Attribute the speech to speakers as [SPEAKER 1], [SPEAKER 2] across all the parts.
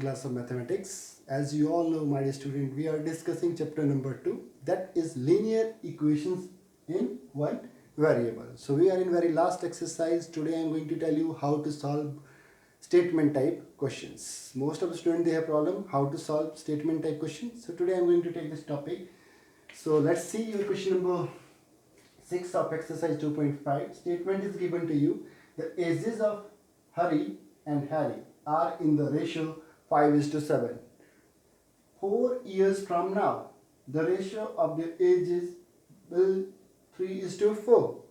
[SPEAKER 1] Class of mathematics. As you all know, my dear student, we are discussing chapter number 2, that is linear equations in one variable. So we are in very last exercise. Today I am going to tell you how to solve statement type questions. Most of the students, they have problem how to solve statement type questions. So today I am going to take this topic. So let's see your question number 6 of exercise 2.5. Statement is given to you. The ages of Hari and Harry are in the ratio 5:7. 4 years from now, the ratio of their ages will 3:4.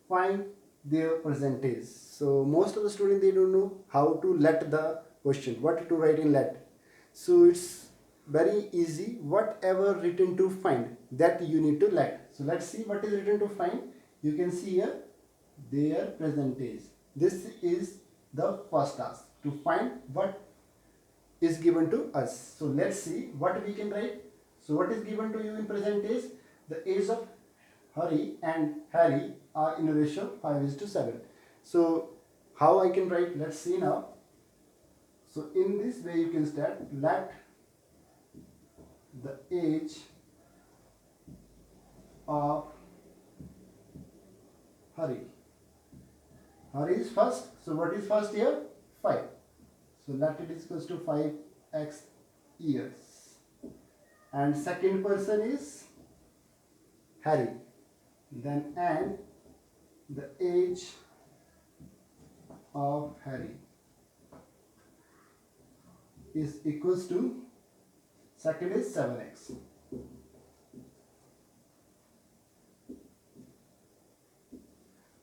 [SPEAKER 1] Find their percentage. So most of the students, they don't know how to let the question, what to write in let. So it's very easy. Whatever written to find, that you need to let. So let's see what is written to find. You can see here their percentage. This is the first task, to find what is given to us. So let's see what we can write. So what is given to you in present is the age of Hari and Harry are in a ratio 5:7. So how I can write? Let's see now. So in this way you can start. Let the age of Hari. Hari is first. So what is first here? 5. So let it is equals to 5x years. And second person is Harry. Then and the age of Harry is equals to, second is 7x.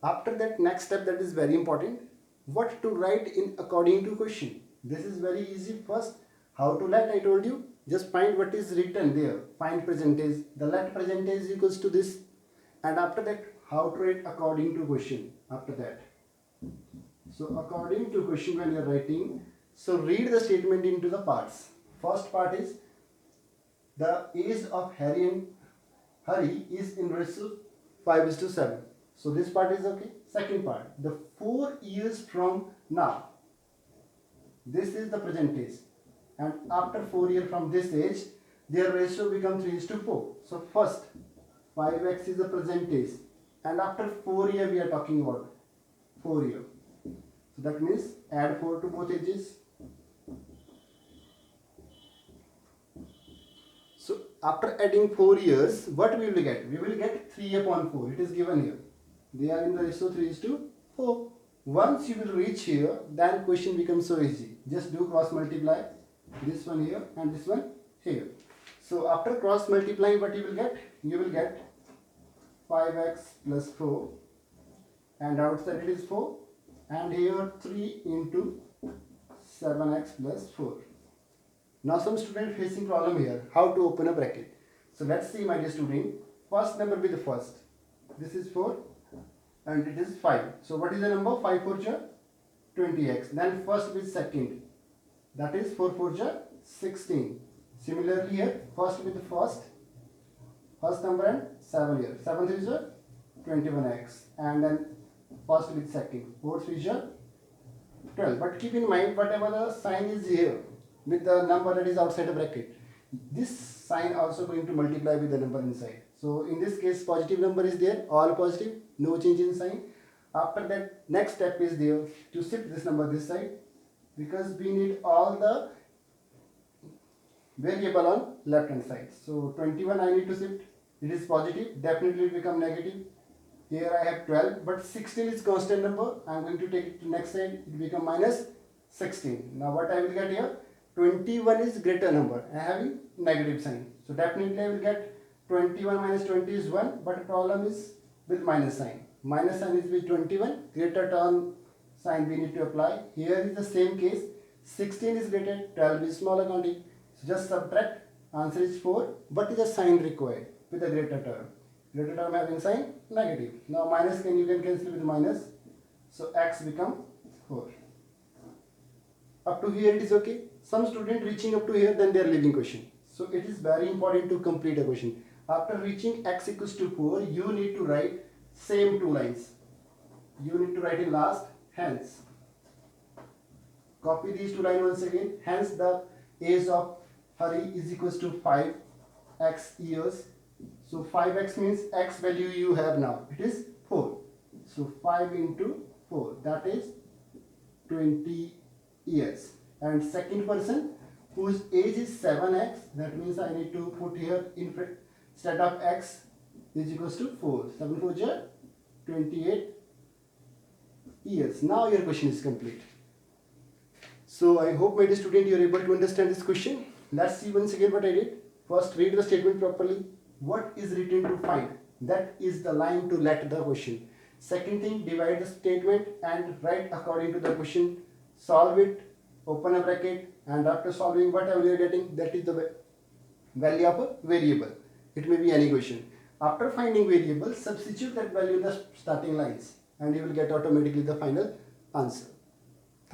[SPEAKER 1] After that, next step, that is very important, what to write in according to question. This is very easy. First, how to let, I told you, just find what is written there, find percentage, the let percentage is equals to this, and after that how to write according to question. After that, so according to question, when you are writing, so read the statement into the parts. First part is the age of Harry is in ratio 5:7. So this part is okay. Second part, the 4 years from now, this is the present age, and after 4 years from this age, their ratio becomes 3:4. So first 5x is the present age, and after 4 years we are talking about 4 years. So that means add 4 to both ages. So after adding 4 years, what we will get? We will get 3/4. It is given here. They are in the ratio 3:4. Once you will reach here, then question becomes so easy. Just do cross multiply. This one here and this one here. So after cross multiplying, what you will get? You will get 5x plus 4, and outside it is 4, and here 3 into 7x plus 4. Now some student facing problem here, how to open a bracket. So let's see, my dear student. First number be the first. This is 4 and it is 5. So what is the number? 5 4 ja 20x. Then first with second, that is 4 4 ja 16. Similarly here, first with the first number and 7 here. 7 3 ja 21x, and then first with second, 4 3 ja 12. But keep in mind, whatever the sign is here with the number that is outside the bracket, this sign also going to multiply with the number inside. So in this case, positive number is there, all positive, no change in sign. After that, next step is there to shift this number this side, because we need all the variable on left hand side. So 21 I need to shift. It is positive, definitely it become negative. Here I have 12, but 16 is constant number. I am going to take it to next side. It become minus 16. Now what I will get here? 21 is greater number. I have a negative sign. So definitely I will get 21 minus 20 is 1, but the problem is with minus sign. Minus sign is with 21. Greater term sign we need to apply. Here is the same case. 16 is greater, 12 is smaller quantity. So just subtract. Answer is 4. What is the sign required with the greater term? Greater term having sign negative. Now minus you can cancel with minus. So x become 4. Up to here it is okay. Some student reaching up to here, then they are leaving question. So it is very important to complete a question. After reaching x equals to 4, you need to write same two lines. You need to write in last, hence Copy these two lines once again. Hence the age of Hari is equals to 5x years. So 5x means x value you have now. It is 4. So 5 into 4, that is 20 years. And second person whose age is 7x, that means I need to put here instead of x is equals to 4. 7 4 is 28 years. Now your question is complete. So I hope, my dear student, you are able to understand this question. Let's see once again what I did. First, read the statement properly. What is written to find? That is the line to let the question. Second thing, divide the statement and write according to the question. Solve it, open a bracket, and after solving whatever you are getting, that is the value of a variable. It may be any question. After finding variable, substitute that value in the starting lines and you will get automatically the final answer.